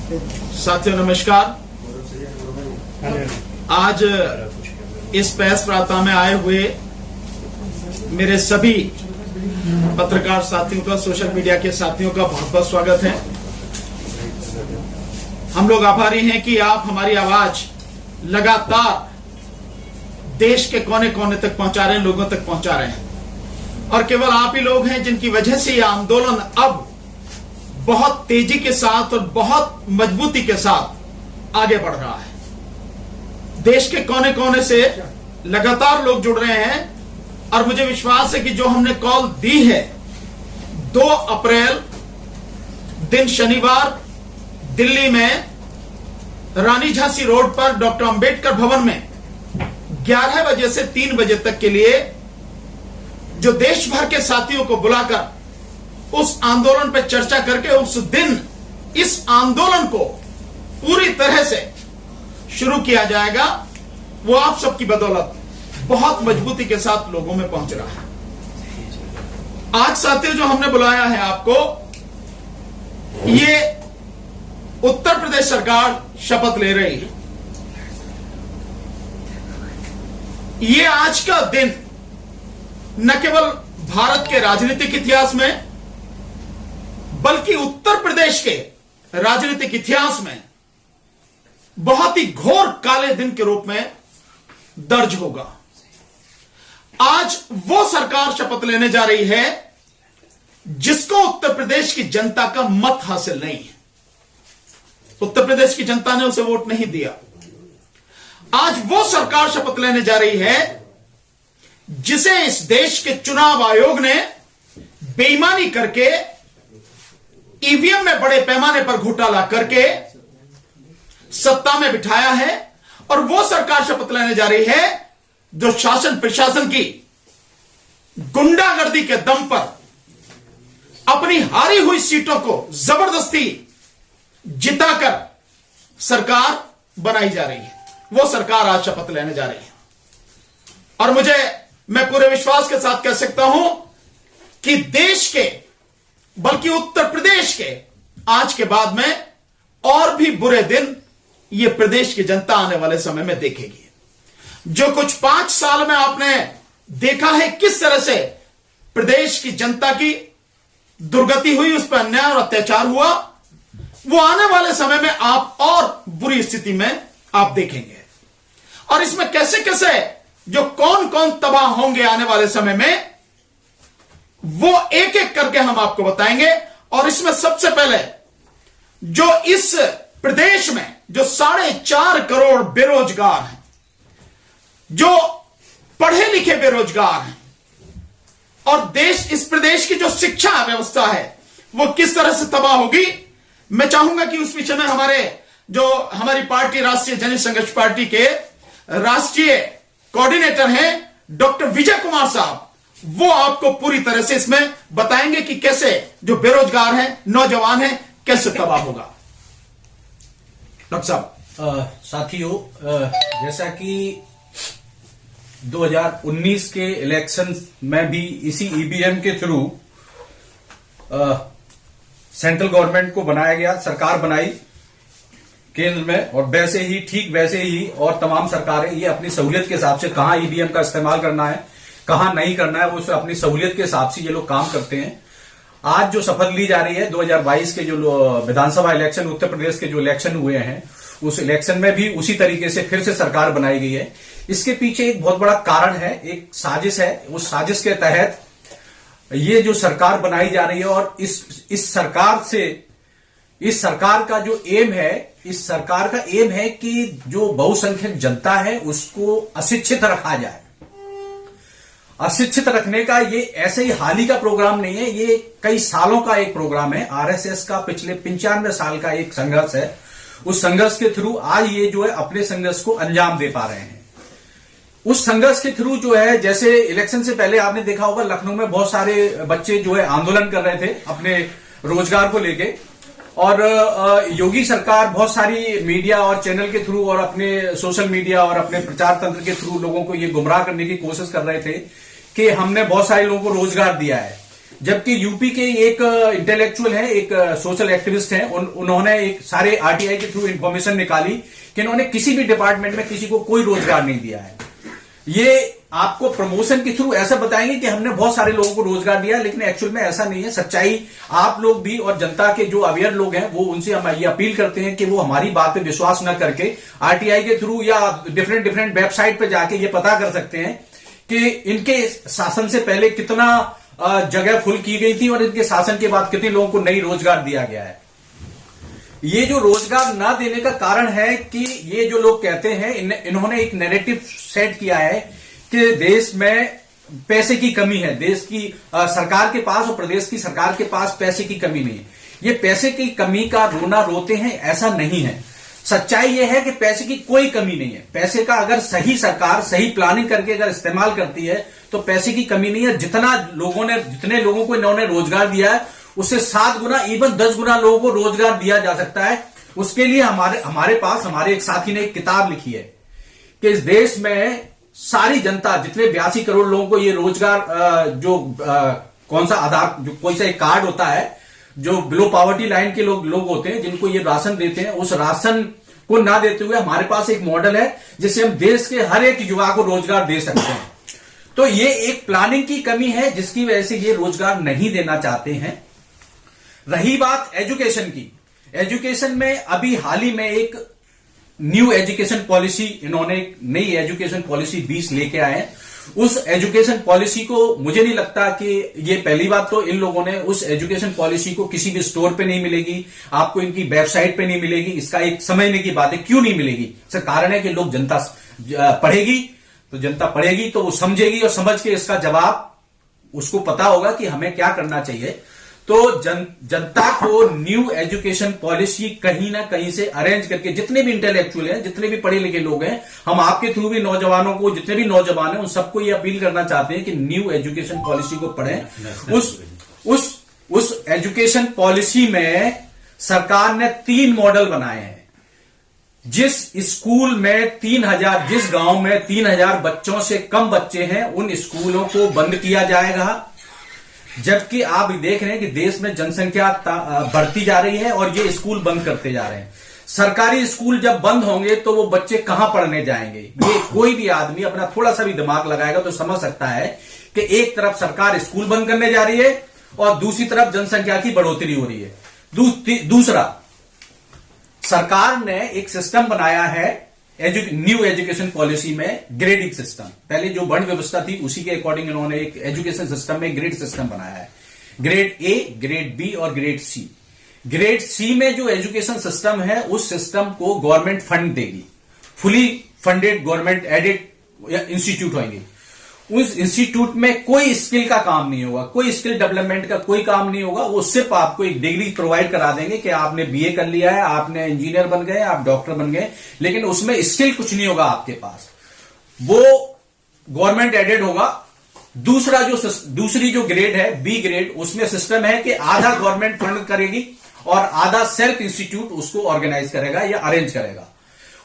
साथियों नमस्कार। आज इस प्रेस वार्ता में आए हुए मेरे सभी पत्रकार साथियों का, सोशल मीडिया के साथियों का बहुत बहुत स्वागत है। हम लोग आभारी हैं कि आप हमारी आवाज लगातार देश के कोने कोने तक पहुंचा रहे हैं, लोगों तक पहुंचा रहे हैं। और केवल आप ही लोग हैं जिनकी वजह से यह आंदोलन अब बहुत तेजी के साथ और बहुत मजबूती के साथ आगे बढ़ रहा है। देश के कोने कोने से लगातार लोग जुड़ रहे हैं और मुझे विश्वास है कि जो हमने कॉल दी है 2 अप्रैल दिन शनिवार दिल्ली में रानी झांसी रोड पर डॉक्टर अंबेडकर भवन में 11 बजे से 3 बजे तक के लिए जो देश भर के साथियों को बुलाकर उस आंदोलन पर चर्चा करके उस दिन इस आंदोलन को पूरी तरह से शुरू किया जाएगा, वो आप सबकी बदौलत बहुत मजबूती के साथ लोगों में पहुंच रहा है। आज साथियों जो हमने बुलाया है आपको, ये उत्तर प्रदेश सरकार शपथ ले रही है। ये आज का दिन न केवल भारत के राजनीतिक इतिहास में बल्कि उत्तर प्रदेश के राजनीतिक इतिहास में बहुत ही घोर काले दिन के रूप में दर्ज होगा। आज वो सरकार शपथ लेने जा रही है जिसको उत्तर प्रदेश की जनता का मत हासिल नहीं है। उत्तर प्रदेश की जनता ने उसे वोट नहीं दिया। आज वो सरकार शपथ लेने जा रही है जिसे इस देश के चुनाव आयोग ने बेईमानी करके ईवीएम में बड़े पैमाने पर घोटाला करके सत्ता में बिठाया है। और वो सरकार शपथ लेने जा रही है जो शासन प्रशासन की गुंडागर्दी के दम पर अपनी हारी हुई सीटों को जबरदस्ती जिताकर सरकार बनाई जा रही है। वो सरकार आज शपथ लेने जा रही है और मैं पूरे विश्वास के साथ कह सकता हूं कि देश के बल्कि उत्तर प्रदेश के आज के बाद में और भी बुरे दिन ये प्रदेश की जनता आने वाले समय में देखेगी। जो कुछ 5 साल में आपने देखा है किस तरह से प्रदेश की जनता की दुर्गति हुई, उस पर अन्याय और अत्याचार हुआ, वो आने वाले समय में आप और बुरी स्थिति में आप देखेंगे। और इसमें कैसे कैसे जो कौन कौन तबाह होंगे आने वाले समय में, वो एक एक करके हम आपको बताएंगे। और इसमें सबसे पहले जो इस प्रदेश में जो 4.5 करोड़ बेरोजगार हैं, जो पढ़े लिखे बेरोजगार हैं, और इस प्रदेश की जो शिक्षा व्यवस्था है वो किस तरह से तबाह होगी, मैं चाहूंगा कि उस विषय में हमारी पार्टी राष्ट्रीय जनता संघर्ष पार्टी के राष्ट्रीय कोऑर्डिनेटर हैं डॉक्टर विजय कुमार साहब, वो आपको पूरी तरह से इसमें बताएंगे कि कैसे जो बेरोजगार हैं, नौजवान हैं, कैसे तबाह होगा। डॉक्टर साहब। साथियों, जैसा कि 2019 के इलेक्शन में भी इसी ईवीएम के थ्रू सेंट्रल गवर्नमेंट को बनाया गया, सरकार बनाई केंद्र में, और वैसे ही और तमाम सरकारें ये अपनी सहूलियत के हिसाब से कहां ईवीएम का इस्तेमाल करना है, कहां नहीं करना है, वो उसे अपनी सहूलियत के हिसाब से ये लोग काम करते हैं। आज जो शपथ ली जा रही है 2022 के जो विधानसभा इलेक्शन, उत्तर प्रदेश के जो इलेक्शन हुए हैं, उस इलेक्शन में भी उसी तरीके से फिर से सरकार बनाई गई है। इसके पीछे एक बहुत बड़ा कारण है, एक साजिश है। उस साजिश के तहत ये जो सरकार बनाई जा रही है और इस सरकार का जो एम है, इस सरकार का एम है कि जो बहुसंख्यक जनता है उसको अशिक्षित रखा जाए। अशिक्षित रखने का ये ऐसे ही हाल ही का प्रोग्राम नहीं है, ये कई सालों का एक प्रोग्राम है। आरएसएस का पिछले 95 साल का एक संघर्ष है। उस संघर्ष के थ्रू आज ये जो है अपने संघर्ष को अंजाम दे पा रहे हैं। उस संघर्ष के थ्रू जो है, जैसे इलेक्शन से पहले आपने देखा होगा लखनऊ में बहुत सारे बच्चे जो है आंदोलन कर रहे थे अपने रोजगार को लेके, और योगी सरकार बहुत सारी मीडिया और चैनल के थ्रू और अपने सोशल मीडिया और अपने प्रचार तंत्र के थ्रू लोगों को ये गुमराह करने की कोशिश कर रहे थे कि हमने बहुत सारे लोगों को रोजगार दिया है। जबकि यूपी के एक इंटेलेक्चुअल है, एक सोशल एक्टिविस्ट हैं, उन्होंने एक सारे आरटीआई के थ्रू इंफॉर्मेशन निकाली कि इन्होंने किसी भी डिपार्टमेंट में किसी को कोई रोजगार नहीं दिया है। ये आपको प्रमोशन के थ्रू ऐसा बताएंगे कि हमने बहुत सारे लोगों को रोजगार दिया, लेकिन एक्चुअल में ऐसा नहीं है। सच्चाई आप लोग भी और जनता के जो अवेयर लोग हैं वो उनसे हम ये अपील करते हैं कि वो हमारी बात पे विश्वास न करके आरटीआई के थ्रू या डिफरेंट वेबसाइट पे जाके ये पता कर सकते हैं कि इनके शासन से पहले कितना जगह फुल की गई थी और इनके शासन के बाद कितने लोगों को नई रोजगार दिया गया है। ये जो रोजगार ना देने का कारण है कि ये जो लोग कहते हैं, इन्होंने एक नैरेटिव सेट किया है कि देश में पैसे की कमी है, देश की सरकार के पास और प्रदेश की सरकार के पास पैसे की कमी नहीं है। ये पैसे की कमी का रोना रोते हैं, ऐसा नहीं है। सच्चाई यह है कि पैसे की कोई कमी नहीं है। पैसे का अगर सही सरकार सही प्लानिंग करके अगर इस्तेमाल करती है तो पैसे की कमी नहीं है। जितने लोगों को इन्होंने रोजगार दिया है उससे 7 गुना इवन 10 गुना लोगों को रोजगार दिया जा सकता है। उसके लिए हमारे एक साथी ने एक किताब लिखी है कि इस देश में सारी जनता, जितने 82 करोड़ लोगों को ये रोजगार कौन सा आधार, जो कोई सा एक कार्ड होता है जो बिलो पॉवर्टी लाइन के लोग होते हैं, जिनको ये राशन देते हैं, उस राशन को ना देते हुए हमारे पास एक मॉडल है जिससे हम देश के हर एक युवा को रोजगार दे सकते हैं। तो ये एक प्लानिंग की कमी है जिसकी वजह से ये रोजगार नहीं देना चाहते हैं। रही बात एजुकेशन की, एजुकेशन में अभी हाल ही में एक न्यू एजुकेशन पॉलिसी, इन्होंने एक नई एजुकेशन पॉलिसी 20 लेके आए हैं। उस एजुकेशन पॉलिसी को मुझे नहीं लगता कि ये, पहली बात तो इन लोगों ने उस एजुकेशन पॉलिसी को किसी भी स्टोर पे नहीं मिलेगी, आपको इनकी वेबसाइट पे नहीं मिलेगी। इसका एक समझने की बात है क्यों नहीं मिलेगी। इसका कारण है कि लोग जनता पढ़ेगी तो वो समझेगी और समझ के इसका जवाब उसको पता होगा कि हमें क्या करना चाहिए। तो जनता को न्यू एजुकेशन पॉलिसी कहीं ना कहीं से अरेंज करके, जितने भी इंटेलेक्चुअल हैं, जितने भी पढ़े लिखे लोग हैं, हम आपके थ्रू भी नौजवानों को, जितने भी नौजवान हैं, उन सबको ये अपील करना चाहते हैं कि न्यू एजुकेशन पॉलिसी को पढ़ें। उस एजुकेशन पॉलिसी में सरकार ने 3 मॉडल बनाए हैं। जिस स्कूल में 3000, जिस गांव में 3000 बच्चों से कम बच्चे हैं, उन स्कूलों को बंद किया जाएगा। जबकि आप देख रहे हैं कि देश में जनसंख्या बढ़ती जा रही है और ये स्कूल बंद करते जा रहे हैं। सरकारी स्कूल जब बंद होंगे तो वो बच्चे कहां पढ़ने जाएंगे। ये कोई भी आदमी अपना थोड़ा सा भी दिमाग लगाएगा तो समझ सकता है कि एक तरफ सरकार स्कूल बंद करने जा रही है और दूसरी तरफ जनसंख्या की बढ़ोतरी हो रही है। दूसरा, सरकार ने एक सिस्टम बनाया है न्यू एजुकेशन पॉलिसी में, ग्रेडिंग सिस्टम। पहले जो वर्ण व्यवस्था थी उसी के अकॉर्डिंग इन्होंने एक एजुकेशन सिस्टम में ग्रेड सिस्टम बनाया है। ग्रेड ए, ग्रेड बी और ग्रेड सी। ग्रेड सी में जो एजुकेशन सिस्टम है उस सिस्टम को गवर्नमेंट फंड देगी। Fully funded government aided institute होंगे। उस इंस्टीट्यूट में कोई स्किल का काम नहीं होगा, कोई स्किल डेवलपमेंट का कोई काम नहीं होगा। वो सिर्फ आपको एक डिग्री प्रोवाइड करा देंगे कि आपने बीए कर लिया है, आपने इंजीनियर बन गए, आप डॉक्टर बन गए, लेकिन उसमें स्किल कुछ नहीं होगा आपके पास। वो गवर्नमेंट एडेड होगा। दूसरी जो ग्रेड है, बी ग्रेड, उसमें सिस्टम है कि आधा गवर्नमेंट फंड करेगी और आधा सेल्फ इंस्टीट्यूट उसको ऑर्गेनाइज करेगा या अरेंज करेगा।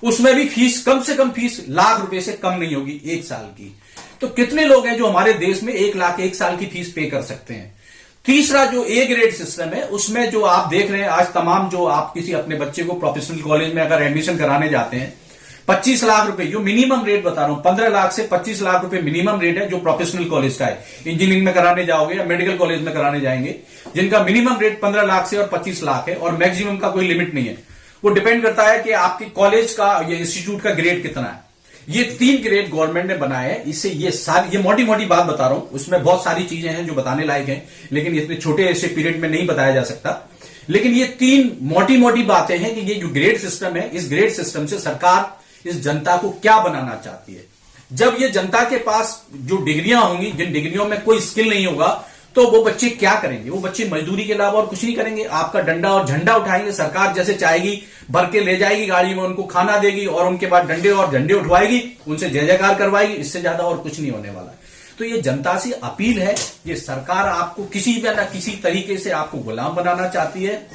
उसमें भी फीस कम से कम फीस ₹1,00,000 से कम नहीं होगी 1 साल की। तो कितने लोग हैं जो हमारे देश में 1 लाख 1 साल की फीस पे कर सकते हैं। तीसरा जो ए ग्रेड सिस्टम है उसमें जो आप देख रहे हैं आज तमाम, जो आप किसी अपने बच्चे को प्रोफेशनल कॉलेज में अगर एडमिशन कराने जाते हैं, 25 लाख रुपए, जो मिनिमम रेट बता रहा हूं, 15 लाख से 25 लाख रुपए मिनिमम रेट है जो प्रोफेशनल कॉलेज का है। इंजीनियरिंग में कराने जाओगे या मेडिकल कॉलेज में कराने जाएंगे, जिनका मिनिमम रेट 15 लाख से और 25 लाख है और मैक्सिमम का कोई लिमिट नहीं है। वो डिपेंड करता है कि आपके कॉलेज का या इंस्टीट्यूट का ग्रेड कितना है। ये 3 ग्रेड गवर्नमेंट ने बनाए हैं। इससे ये मोटी मोटी बात बता रहा हूं, उसमें बहुत सारी चीजें हैं जो बताने लायक हैं, लेकिन इतने छोटे ऐसे पीरियड में नहीं बताया जा सकता। लेकिन ये 3 मोटी मोटी बातें हैं कि ये जो ग्रेड सिस्टम है, इस ग्रेड सिस्टम से सरकार इस जनता को क्या बनाना चाहती है। जब ये जनता के पास जो डिग्रियां होंगी, जिन डिग्रियों में कोई स्किल नहीं होगा, तो वो बच्चे क्या करेंगे? वो बच्चे मजदूरी के अलावा और कुछ नहीं करेंगे। आपका डंडा और झंडा उठाएंगे, सरकार जैसे चाहेगी भर के ले जाएगी गाड़ी में, उनको खाना देगी और उनके बाद डंडे और झंडे उठवाएगी, उनसे जय जयकार करवाएगी। इससे ज्यादा और कुछ नहीं होने वाला है। तो ये जनता से अपील है, ये सरकार आपको किसी भी ना किसी तरीके से आपको गुलाम बनाना चाहती है।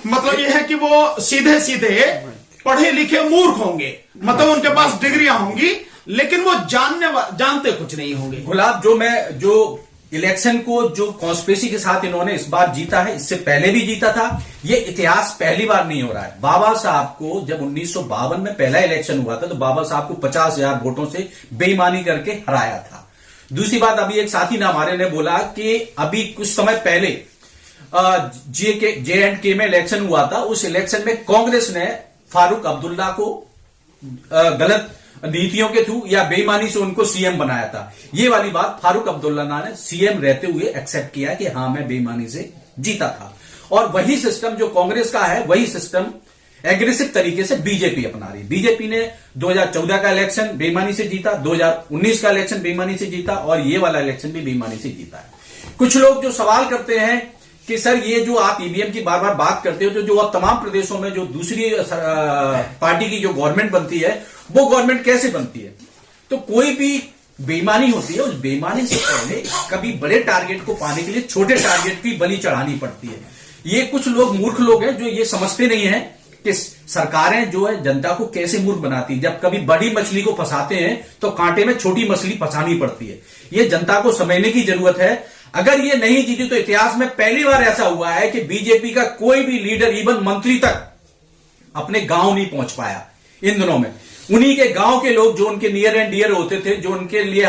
मतलब ये है कि वो सीधे सीधे पढ़े लिखे मूर्ख होंगे, मतलब उनके पास डिग्रियां होंगी लेकिन वो जानते कुछ नहीं होंगे। गुलाब, जो इलेक्शन को जो कॉन्स्पिरेसी के साथ इन्होंने इस बार जीता है, इससे पहले भी जीता था। ये इतिहास पहली बार नहीं हो रहा है। बाबा साहब को जब 1952 में पहला इलेक्शन हुआ था तो बाबा साहब को 50,000 वोटों से बेईमानी करके हराया था। दूसरी बात, अभी एक साथी ने हमारे ने बोला कि अभी कुछ समय पहले J&K में इलेक्शन हुआ था। उस इलेक्शन में कांग्रेस ने फारूक अब्दुल्ला को गलत नीतियों के थ्रू या बेईमानी से उनको सीएम बनाया था। ये वाली बात फारूक अब्दुल्ला ने सीएम रहते हुए एक्सेप्ट किया कि हां मैं बेईमानी से जीता था। और वही सिस्टम जो कांग्रेस का है, वही सिस्टम एग्रेसिव तरीके से बीजेपी अपना रही। बीजेपी ने 2014 का इलेक्शन बेईमानी से जीता, 2019 का इलेक्शन बेईमानी से जीता और ये वाला इलेक्शन भी बेईमानी से जीता है। कुछ लोग जो सवाल करते हैं कि सर ये जो आप ईवीएम की बार बार बात करते हो, जो अब तमाम प्रदेशों में जो दूसरी पार्टी की जो गवर्नमेंट बनती है वो गवर्नमेंट कैसे बनती है? तो कोई भी बेईमानी होती है, उस बेईमानी से पहले कभी बड़े टारगेट को पाने के लिए छोटे टारगेट की बलि चढ़ानी पड़ती है। ये कुछ लोग मूर्ख लोग हैं जो ये समझते नहीं है कि सरकारें जो है जनता को कैसे मूर्ख बनाती है। जब कभी बड़ी मछली को फंसाते हैं तो कांटे में छोटी मछली फंसानी पड़ती है। ये जनता को समझने की जरूरत है। अगर ये नहीं जीती तो इतिहास में पहली बार ऐसा हुआ है कि बीजेपी का कोई भी लीडर, इवन मंत्री तक अपने गांव नहीं पहुंच पाया इन दिनों में। उन्हीं के गांव के लोग जो उनके नियर एंड डियर होते थे, जो उनके लिए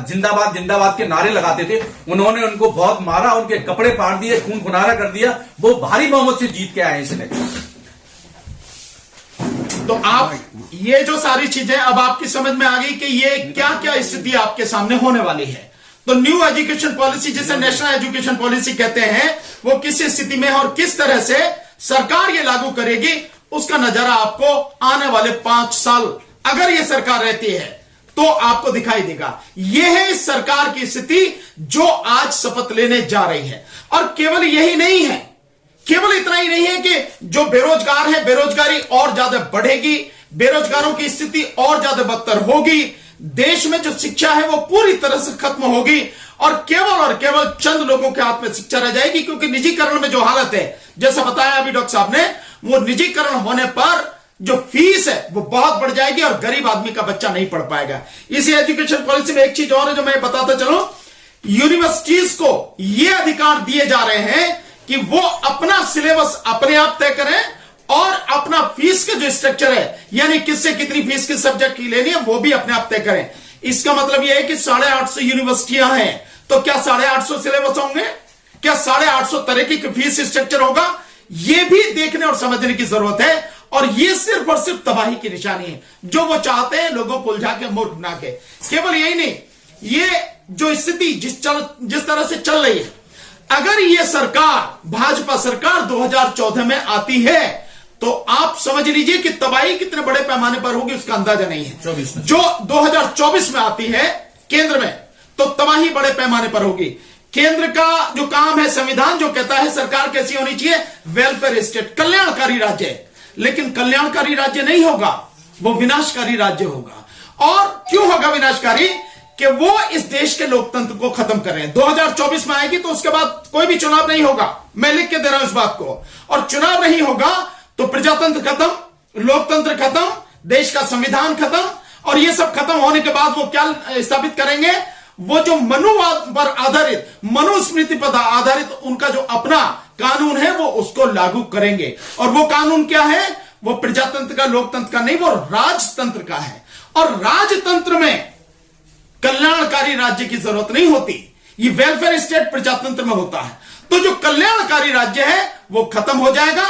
जिंदाबाद जिंदाबाद के नारे लगाते थे, उन्होंने उनको बहुत मारा, उनके कपड़े फाड़ दिए, खून खुनारा कर दिया। वो भारी बहुमत से जीत के आए इस इलेक्शन। तो आप ये जो सारी चीजें अब आपकी समझ में आ गई कि ये क्या क्या स्थिति आपके सामने होने वाली है। तो न्यू एजुकेशन पॉलिसी, जिसे नेशनल एजुकेशन पॉलिसी कहते हैं, वो किस स्थिति में है और किस तरह से सरकार ये लागू करेगी, उसका नजारा आपको आने वाले 5 साल अगर ये सरकार रहती है तो आपको दिखाई देगा। यह है इस सरकार की स्थिति जो आज शपथ लेने जा रही है। और केवल यही नहीं है, केवल इतना ही नहीं है कि जो बेरोजगार है, बेरोजगारी और ज्यादा बढ़ेगी, बेरोजगारों की स्थिति और ज्यादा बदतर होगी, देश में जो शिक्षा है वो पूरी तरह से खत्म होगी और केवल चंद लोगों के हाथ में शिक्षा रह जाएगी। क्योंकि निजीकरण में जो हालत है, जैसा बताया अभी डॉक्टर साहब ने, वो निजीकरण होने पर जो फीस है वो बहुत बढ़ जाएगी और गरीब आदमी का बच्चा नहीं पढ़ पाएगा। इसी एजुकेशन पॉलिसी में एक चीज और है जो मैं बताता चलूं, यूनिवर्सिटीज को ये अधिकार दिए जा रहे हैं कि वो अपना सिलेबस अपने आप तय करें और अपना फीस का जो स्ट्रक्चर है, यानी किससे कितनी फीस किस सब्जेक्ट की लेनी है, वो भी अपने आप तय करें। इसका मतलब यह है कि 850 यूनिवर्सिटियां हैं तो क्या 850 सिलेबस होंगे, क्या 850 तरह की फीस स्ट्रक्चर होगा, यह भी देखने और समझने की जरूरत है। और यह सिर्फ और सिर्फ तबाही की निशानी है जो वो चाहते हैं, लोगों को उलझा के मूर्ख बना के। केवल यही नहीं, ये जो स्थिति जिस तरह से चल रही है, अगर ये सरकार, भाजपा सरकार 2014 में आती है तो आप समझ लीजिए कि तबाही कितने बड़े पैमाने पर होगी उसका अंदाजा नहीं है। जो 2024 में आती है केंद्र में तो तबाही बड़े पैमाने पर होगी। केंद्र का जो काम है, संविधान जो कहता है सरकार कैसी होनी चाहिए, वेलफेयर स्टेट, कल्याणकारी राज्य है। लेकिन कल्याणकारी राज्य नहीं होगा, वो विनाशकारी राज्य होगा। और क्यों होगा विनाशकारी? कि वो इस देश के लोकतंत्र को खत्म कर रहे हैं। 2024 में आएगी तो उसके बाद कोई भी चुनाव नहीं होगा, मैं लिख के दे रहा हूं इस बात को। और चुनाव नहीं होगा तो प्रजातंत्र खत्म, लोकतंत्र खत्म, देश का संविधान खत्म। और ये सब खत्म होने के बाद वो क्या स्थापित करेंगे, वो जो मनुवाद पर आधारित, मनुस्मृति पर आधारित उनका जो अपना कानून है वो उसको लागू करेंगे। और वो कानून क्या है, वो प्रजातंत्र का, लोकतंत्र का नहीं, वो राजतंत्र का है। और राजतंत्र में कल्याणकारी राज्य की जरूरत नहीं होती, ये वेलफेयर स्टेट प्रजातंत्र में होता है। तो जो कल्याणकारी राज्य है वो खत्म हो जाएगा,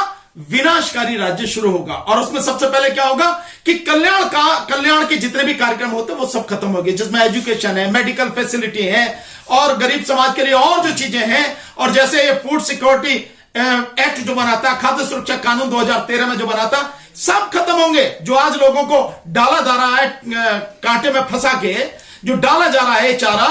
विनाशकारी राज्य शुरू होगा। और उसमें सबसे पहले क्या होगा कि कल्याण के जितने भी कार्यक्रम होते हैं वो सब खत्म हो गए, जिसमें एजुकेशन है, मेडिकल फैसिलिटी है और गरीब समाज के लिए और जो चीजें हैं। और जैसे ये फूड सिक्योरिटी एक्ट जो बना था, खाद्य सुरक्षा कानून 2013 में जो बना था, सब खत्म होंगे। जो आज लोगों को डाला जा रहा है कांटे में फंसा के, जो डाला जा रहा है चारा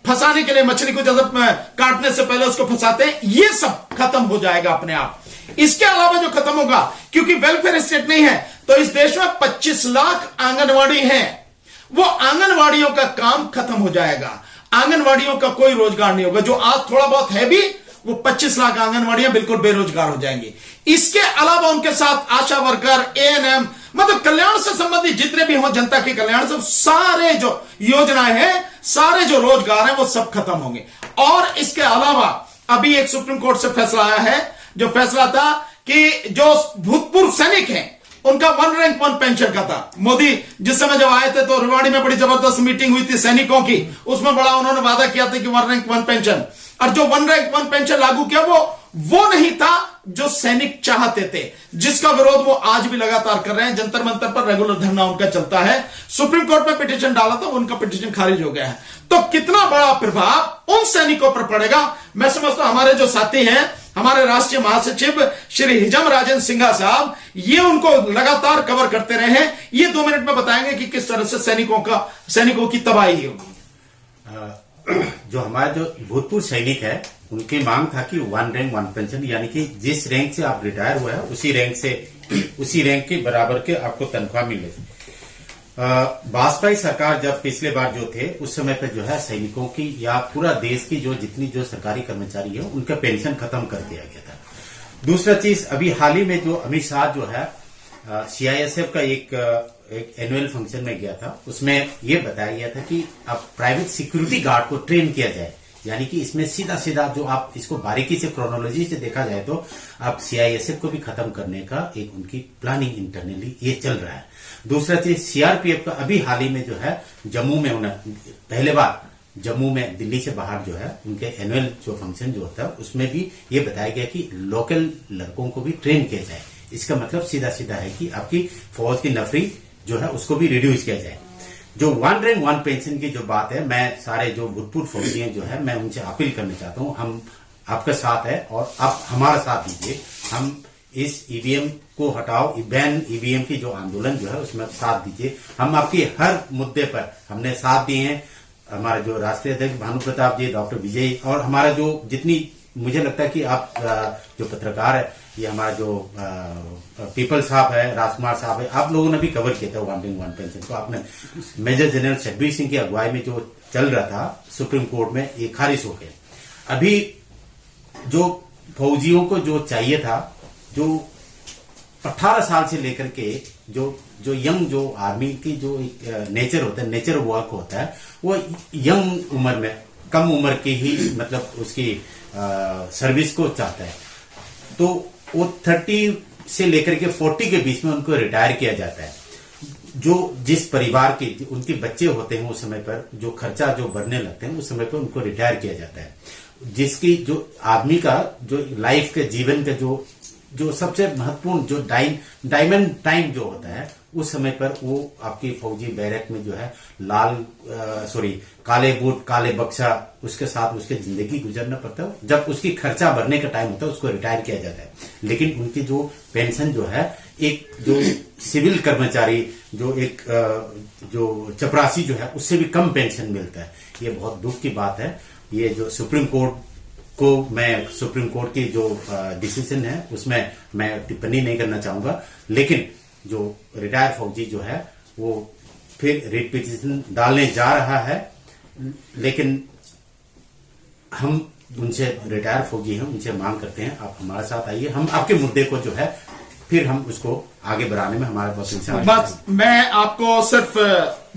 फंसाने के लिए, मछली को जब काटने से पहले उसको फंसाते हैं, ये सब खत्म हो जाएगा अपने आप। इसके अलावा जो खत्म होगा, क्योंकि वेलफेयर स्टेट नहीं है तो इस देश में 25 लाख आंगनवाड़ी हैं, वो आंगनवाड़ियों का काम खत्म हो जाएगा। आंगनवाड़ियों का कोई रोजगार नहीं होगा। जो आज थोड़ा बहुत है भी, वो 25 लाख आंगनवाड़ियां बिल्कुल बेरोजगार हो जाएंगी। इसके अलावा उनके साथ आशा वर्कर, एएनएम मतलब कल्याण से संबंधित जितने भी हों, जनता के कल्याण से सारे जो योजनाएं हैं, सारे जो रोजगार हैं, वो सब खत्म होंगे। और इसके अलावा अभी एक सुप्रीम कोर्ट से फैसला आया है, जो फैसला था कि जो भूतपूर्व सैनिक हैं उनका 1 रैंक 1 पेंशन का था। मोदी जिस समय जब आए थे तो रेवाड़ी में बड़ी जबरदस्त मीटिंग हुई थी सैनिकों की, उसमें बड़ा उन्होंने वादा किया था कि 1 रैंक 1 पेंशन, और जो 1 रैंक 1 पेंशन लागू किया वो नहीं था जो सैनिक चाहते थे, जिसका विरोध वो आज भी लगातार कर रहे हैं। जंतर मंतर पर रेगुलर धरना उनका चलता है। सुप्रीम कोर्ट में पिटीशन डाला था, उनका पिटीशन खारिज हो गया है। तो कितना बड़ा प्रभाव उन सैनिकों पर पड़ेगा, मैं समझता हूं हमारे जो साथी हैं, हमारे राष्ट्रीय महासचिव श्री हिजम राजेंद्र सिंघा साहब, ये उनको लगातार कवर करते रहे हैं। ये 2 मिनट में बताएंगे कि किस तरह से सैनिकों की तबाही होगी। जो हमारे जो भूतपूर्व सैनिक है, उनकी मांग था कि 1 रैंक 1 पेंशन, यानी कि जिस रैंक से आप रिटायर हुए हैं उसी रैंक के बराबर के आपको तनख्वाह मिले। वाजपेयी सरकार जब पिछले बार जो थे उस समय पे जो है सैनिकों की या पूरा देश की जो जितनी जो सरकारी कर्मचारी है उनका पेंशन खत्म कर दिया गया था। दूसरा चीज, अभी हाल ही में जो अमित शाह जो है सीआईएसएफ का एक एनुअल फंक्शन में गया था, उसमें यह बताया गया था कि अब प्राइवेट सिक्योरिटी गार्ड को ट्रेन किया जाए, यानी कि इसमें सीधा सीधा जो आप इसको बारीकी से क्रोनोलॉजी से देखा जाए तो आप सीआईएसएफ को भी खत्म करने का एक उनकी प्लानिंग इंटरनली ये चल रहा है। दूसरा चीज, सीआरपीएफ का अभी हाल ही में जो है जम्मू में उन्हें पहले बार जम्मू में दिल्ली से बाहर जो है उनके एनुअल जो फंक्शन जो होता है उसमें भी ये बताया गया कि लोकल लड़कों को भी ट्रेन किया जाए। इसका मतलब सीधा सीधा है कि आपकी फौज की नफरी जो है उसको भी रिड्यूस किया जाए। जो 1 रैंक 1 पेंशन की जो बात है, मैं सारे जो भूतपूर्व फौजी जो है मैं उनसे अपील करना चाहता हूं, हम आपका साथ है और आप हमारा साथ दीजिए। हम इस ईवीएम को हटाओ, बैन ईवीएम की जो आंदोलन जो है उसमें साथ दीजिए। हम आपके हर मुद्दे पर हमने साथ दिए हैं। हमारे जो राष्ट्रीय अध्यक्ष भानु प्रताप जी, डॉक्टर विजय, और हमारा जो जितनी मुझे लगता है कि आप जो पत्रकार है, ये हमारा जो पीपल साहब है, राजकुमार साहब है, आप लोगों ने भी कवर किया था 1 रैंक 1 पेंशन को। आपने मेजर जनरल शब्बीर सिंह की अगुवाई में जो चल रहा था सुप्रीम कोर्ट में, ये खारिज हो गया। अभी जो फौजियों को जो चाहिए था, जो 18 साल से लेकर के जो यंग जो आर्मी की जो नेचर होता है, नेचर वर्क होता है, वो यंग उम्र में, कम उम्र की ही मतलब उसकी सर्विस को चाहता है। तो वो 30 से लेकर के 40 के बीच में उनको रिटायर किया जाता है। जो जिस परिवार के उनके बच्चे होते हैं उस समय पर जो खर्चा जो बढ़ने लगते हैं उस समय पर उनको रिटायर किया जाता है। जिसकी जो आदमी का जो लाइफ के जीवन का जो सबसे महत्वपूर्ण जो डायमंड टाइम जो होता है उस समय पर वो आपकी फौजी बैरक में जो है काले बूट, काले बक्सा, उसके साथ उसके जिंदगी गुजरना पड़ता है। जब उसकी खर्चा भरने का टाइम होता है उसको रिटायर किया जाता है। लेकिन उनकी जो पेंशन जो है, एक जो सिविल कर्मचारी जो चपरासी जो है उससे भी कम पेंशन मिलता है। ये बहुत दुख की बात है। ये जो सुप्रीम कोर्ट की जो डिसीजन है उसमें मैं टिप्पणी नहीं करना चाहूंगा, लेकिन जो रिटायर फौजी जो है वो फिर रिट पिटीशन डालने जा रहा है। लेकिन हम उनसे, रिटायर फौजी हैं, उनसे मांग करते हैं आप हमारे साथ आइए, हम आपके मुद्दे को जो है फिर हम उसको आगे बढ़ाने में हमारे बस मैं आपको सिर्फ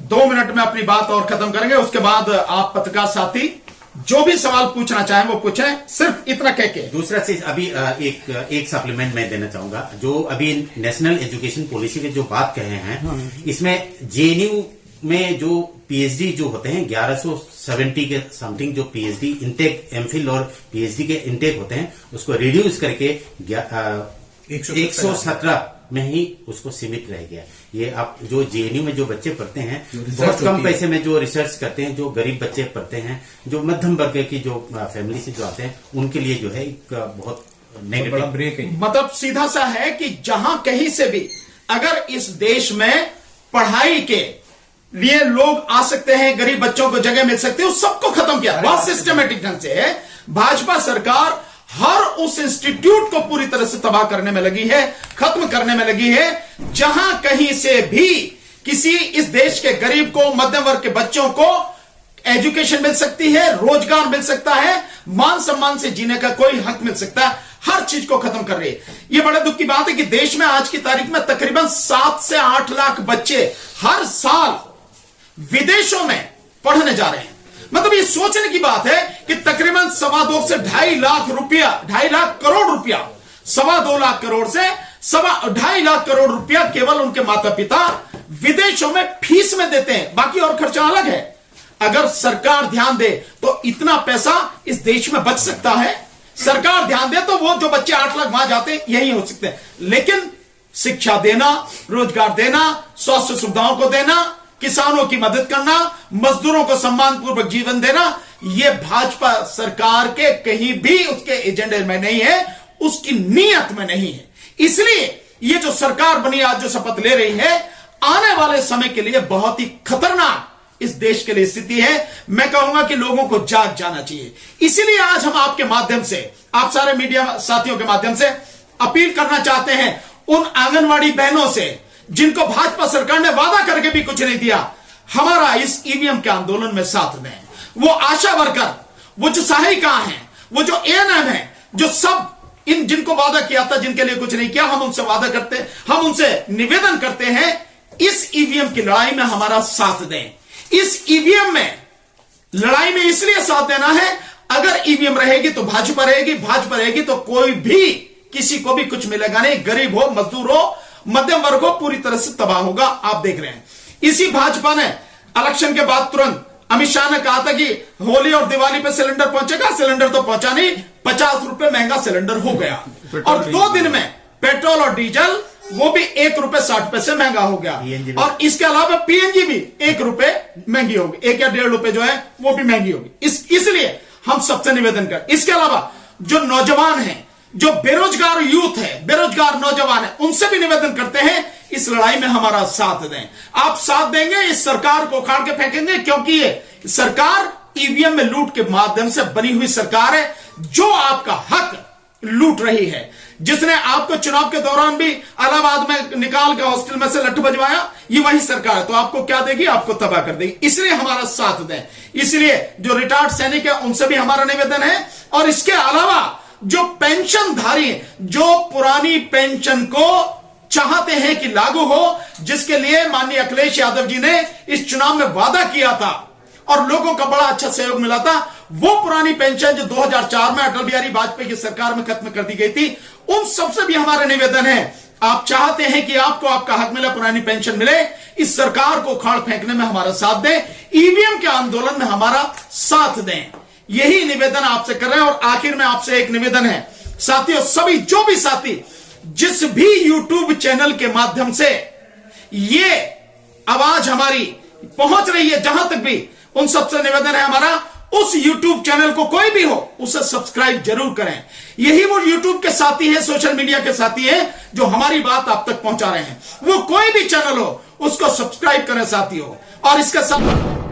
2 मिनट में अपनी बात और खत्म करेंगे, उसके बाद आप पत्रकार साथी जो भी सवाल पूछना चाहें वो पूछें, सिर्फ इतना कह के। दूसरा चीज अभी एक सप्लीमेंट मैं देना चाहूंगा। जो अभी नेशनल एजुकेशन पॉलिसी के जो बात कहे हैं, इसमें जेएनयू में जो पीएचडी जो होते हैं 1170 के समथिंग जो पीएचडी इंटेक, एमफिल और पीएचडी के इंटेक होते हैं, उसको रिड्यूस करके 117 में ही उसको सीमित रह गया। ये आप जो जेएनयू में जो बच्चे पढ़ते हैं, बहुत कम पैसे में जो रिसर्च करते हैं, जो गरीब बच्चे पढ़ते हैं, जो मध्यम वर्ग की जो फैमिली से जो आते हैं, उनके लिए जो है एक बहुत नेगेटिव ब्रेक है। मतलब सीधा सा है कि जहां कहीं से भी अगर इस देश में पढ़ाई के लिए लोग आ सकते हैं, गरीब बच्चों को जगह मिल सकती है, उस सबको खत्म किया बहुत सिस्टमेटिक ढंग से है। भाजपा सरकार हर उस इंस्टीट्यूट को पूरी तरह से तबाह करने में लगी है, खत्म करने में लगी है, जहां कहीं से भी किसी इस देश के गरीब को, मध्यम वर्ग के बच्चों को एजुकेशन मिल सकती है, रोजगार मिल सकता है, मान सम्मान से जीने का कोई हक मिल सकता है। हर चीज को खत्म कर रही है। यह बड़े दुख की बात है कि देश में आज की तारीख में तकरीबन 7 से 8 लाख बच्चे हर साल विदेशों में पढ़ने जा रहे हैं। मतलब ये सोचने की बात है कि तकरीबन 2.25 से 2.5 लाख रुपया, 2.5 लाख करोड़ रुपया, 2.25 लाख करोड़ से 2.5 लाख करोड़ रुपया केवल उनके माता पिता विदेशों में फीस में देते हैं। बाकी और खर्चा अलग है। अगर सरकार ध्यान दे तो इतना पैसा इस देश में बच सकता है। सरकार ध्यान दे तो वो जो बच्चे 8 लाख वहां जाते हैं यही हो सकते हैं। लेकिन शिक्षा देना, रोजगार देना, स्वास्थ्य सुविधाओं को देना, किसानों की मदद करना, मजदूरों को सम्मानपूर्वक जीवन देना, यह भाजपा सरकार के कहीं भी उसके एजेंडे में नहीं है, उसकी नीयत में नहीं है। इसलिए यह जो सरकार बनी आज जो शपथ ले रही है, आने वाले समय के लिए बहुत ही खतरनाक इस देश के लिए स्थिति है। मैं कहूंगा कि लोगों को जाग जाना चाहिए। इसीलिए आज हम आपके माध्यम से, आप सारे मीडिया साथियों के माध्यम से अपील करना चाहते हैं उन आंगनवाड़ी बहनों से जिनको भाजपा सरकार ने वादा करके भी कुछ नहीं दिया, हमारा इस ईवीएम के आंदोलन में साथ दें। वो आशा वर्कर, वो जो सहायिका हैं, वो जो एएनएम है, जो सब इन जिनको वादा किया था, जिनके लिए कुछ नहीं किया, हम उनसे वादा करते हैं, हम उनसे निवेदन करते हैं इस ईवीएम की लड़ाई में हमारा साथ दें। इस ईवीएम में लड़ाई में इसलिए साथ देना है, अगर ईवीएम रहेगी तो भाजपा रहेगी, भाजपा रहेगी तो कोई भी किसी को भी कुछ मिलेगा नहीं। गरीब हो, मजदूर हो, मध्यम वर्ग हो, पूरी तरह से तबाह होगा। आप देख रहे हैं इसी भाजपा ने इलेक्शन के बाद तुरंत अमित शाह ने कहा था कि होली और दिवाली पे सिलेंडर पहुंचेगा। सिलेंडर तो पहुंचा नहीं, 50 रुपए महंगा सिलेंडर हो गया और 2 दिन में पेट्रोल और डीजल वो भी 1 रुपए 60 पैसे महंगा हो गया। और इसके अलावा पीएनजी भी 1 रुपए महंगी होगी, 1 या 1.5 रुपए जो है वो भी महंगी होगी। इसलिए हम सबसे निवेदन कर, इसके अलावा जो नौजवान हैं, जो बेरोजगार यूथ है, बेरोजगार नौजवान है, उनसे भी निवेदन करते हैं इस लड़ाई में हमारा साथ दें। आप साथ देंगे, इस सरकार को उखाड़ के फेंकेंगे, क्योंकि ये सरकार ईवीएम में लूट के माध्यम से बनी हुई सरकार है, जो आपका हक लूट रही है। जिसने आपको चुनाव के दौरान भी इलाहाबाद में निकाल के हॉस्टल में से लट्ठू बजवाया, ये वही सरकार है। तो आपको क्या देगी? आपको तबाह कर देगी। इसलिए हमारा साथ दें। इसलिए जो रिटायर्ड सैनिक है उनसे भी हमारा निवेदन है। और इसके अलावा जो पेंशनधारी हैं, जो पुरानी पेंशन को चाहते हैं कि लागू हो, जिसके लिए माननीय अखिलेश यादव जी ने इस चुनाव में वादा किया था और लोगों का बड़ा अच्छा सहयोग मिला था, वो पुरानी पेंशन जो 2004 में अटल बिहारी वाजपेयी की सरकार में खत्म कर दी गई थी, उन सबसे भी हमारा निवेदन है। आप चाहते हैं कि आपको आपका हक मिले, पुरानी पेंशन मिले, इस सरकार को उखाड़ फेंकने में हमारा साथ दें, ईवीएम के आंदोलन में हमारा साथ दें। यही निवेदन आपसे कर रहे हैं। और आखिर में आपसे एक निवेदन है साथियों, सभी जो भी साथी जिस भी यूट्यूब चैनल के माध्यम से ये आवाज हमारी पहुंच रही है, जहां तक भी, उन सबसे निवेदन है हमारा, उस यूट्यूब चैनल को कोई भी हो उसे सब्सक्राइब जरूर करें। यही वो यूट्यूब के साथी हैं, सोशल मीडिया के साथी हैं, जो हमारी बात आप तक पहुंचा रहे हैं। वो कोई भी चैनल हो उसको सब्सक्राइब करें साथियों। और इसके साथ